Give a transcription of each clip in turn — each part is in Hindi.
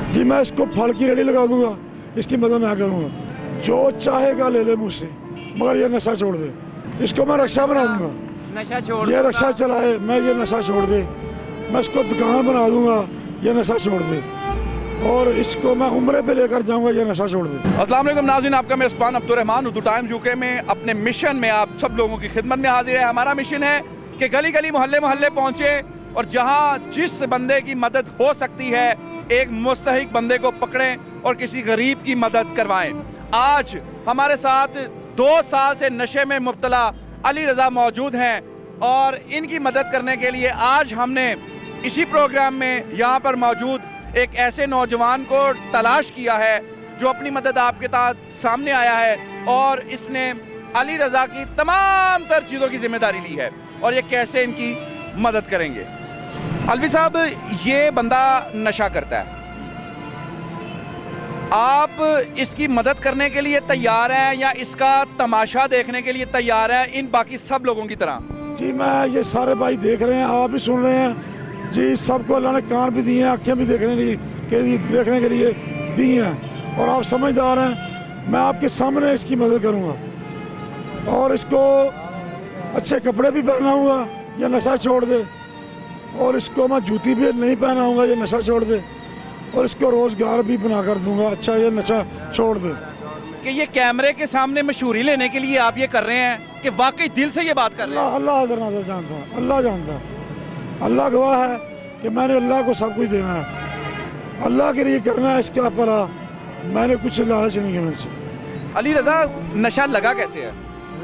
जी मैं इसको फल की रेडी लगा दूंगा, इसकी मदद मैं करूंगा। जो चाहेगा ले ले मुझसे, मगर ये नशा छोड़ दे। इसको मैं रक्षा बना दूंगा, नशा छोड़ ये रक्षा चलाए, मैं ये नशा छोड़ दे। मैं इसको दुकान बना दूंगा, ये नशा छोड़ दे। और इसको मैं उम्रे पे लेकर जाऊंगा, ये नशा छोड़ दे। अस्सलाम वालेकुम नाज़रीन, आपका मेज़बान अब्दुर्रहमान उर्दू टाइम्स यूके में अपने मिशन में आप सब लोगों की खिदमत में हाजिर है। हमारा मिशन है कि गली गली मोहल्ले मोहल्ले पहुँचे और जहाँ जिस बंदे की मदद हो सकती है एक मुस्तहिक बंदे को पकड़ें और किसी गरीब की मदद करवाएं। आज हमारे साथ 2 साल से नशे में मुब्तला अली रज़ा मौजूद हैं और इनकी मदद करने के लिए आज हमने इसी प्रोग्राम में यहाँ पर मौजूद एक ऐसे नौजवान को तलाश किया है जो अपनी मदद आपके साथ सामने आया है और इसने अली रज़ा की तमाम तर चीज़ों की जिम्मेदारी ली है और ये कैसे इनकी मदद करेंगे। अलवी साहब, ये बंदा नशा करता है, आप इसकी मदद करने के लिए तैयार हैं या इसका तमाशा देखने के लिए तैयार हैं इन बाकी सब लोगों की तरह? जी मैं ये सारे भाई देख रहे हैं, आप भी सुन रहे हैं जी। सबको अल्लाह ने कान भी दिए हैं, आँखें भी देखने के लिए दी हैं और आप समझदार हैं। मैं आपके सामने इसकी मदद करूँगा और इसको अच्छे कपड़े भी पहनाऊँगा, ये नशा छोड़ दे। और इसको मैं जूती भी नहीं पहनाऊँगा, ये नशा छोड़ दे। और इसको रोज़गार भी बना कर दूँगा, अच्छा ये नशा छोड़ दे। कि ये कैमरे के सामने मशहूरी लेने के लिए आप ये कर रहे हैं कि वाकई दिल से ये बात कर रहे हैं? अल्लाह करना जानता, अल्लाह जानता, अल्लाह गवाह है कि मैंने अल्लाह को सब कुछ देना है, अल्लाह के लिए करना है। इसका भला मैंने कुछ लालच नहीं करना चाहिए। अली रज़ा, नशा लगा कैसे है?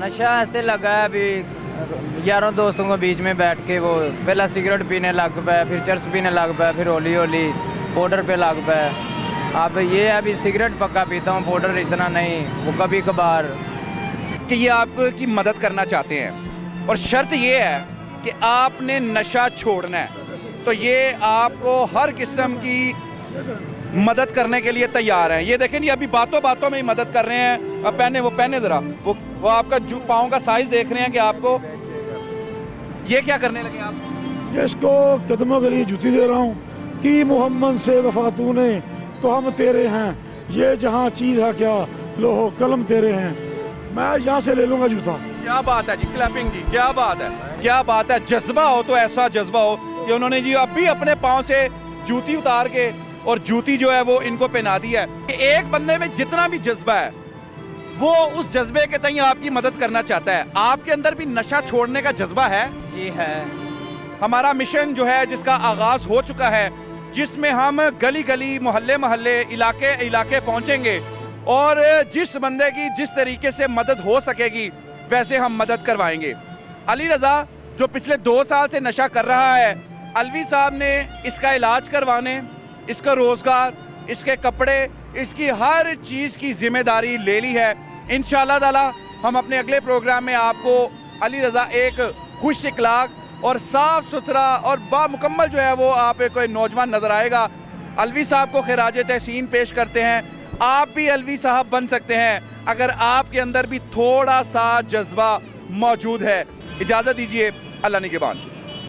नशा ऐसे लगा है, अभी यारों दोस्तों के बीच में बैठ के वो पहला सिगरेट पीने लग पाए, फिर चर्स पीने लग पाए, फिर हौली हौली पाउडर पे लग पाए। अब ये अभी सिगरेट पक्का पीता हूँ, पाउडर इतना नहीं, वो कभी कभार। कि ये आपकी मदद करना चाहते हैं और शर्त ये है कि आपने नशा छोड़ना है, तो ये आपको हर किस्म की मदद करने के लिए तैयार हैं। ये देखें, ये अभी बातों बातों में ही मदद कर रहे हैं। अब पहने ज़रा वो आपका पाँव का साइज़ देख रहे हैं कि आपको ये क्या करने लगे आप? ये इसको कदमों के लिए जूती दे रहा हूँ कि मोहम्मद से वफा तूने तो हम तेरे हैं, ये जहाँ चीज़ है क्या लोहो कलम तेरे हैं। मैं यहाँ से ले लूँगा जूता। क्या बात है जी, क्लैपिंग जी, क्या बात है, क्या बात है। जज्बा हो तो ऐसा जज्बा हो कि उन्होंने जी अभी अपने पाँव से जूती उतार के और जूती जो है वो इनको पहना दी है। एक बंदे में जितना भी जज्बा है वो उस जज्बे के तय आपकी मदद करना चाहता है। आपके अंदर भी नशा छोड़ने का जज्बा है? जी है। हमारा मिशन जो है जिसका आगाज हो चुका है, जिसमें हम गली गली मोहल्ले मोहल्ले इलाके इलाके पहुंचेंगे और जिस बंदे की जिस तरीके से मदद हो सकेगी वैसे हम मदद करवाएंगे। अली रज़ा जो पिछले 2 साल से नशा कर रहा है, अलवी साहब ने इसका इलाज करवाने, इसका रोज़गार, इसके कपड़े, इसकी हर चीज़ की जिम्मेदारी ले ली है। इंशाअल्लाह ताला हम अपने अगले प्रोग्राम में आपको अली रज़ा एक खुश इखलाक और साफ़ सुथरा और बामुकम्मल जो है वो आप एक कोई नौजवान नज़र आएगा। अलवी साहब को खिराज तहसीन पेश करते हैं। आप भी अलवी साहब बन सकते हैं अगर आपके अंदर भी थोड़ा सा जज्बा मौजूद है। इजाज़त दीजिए, अल्लाह निगहबान।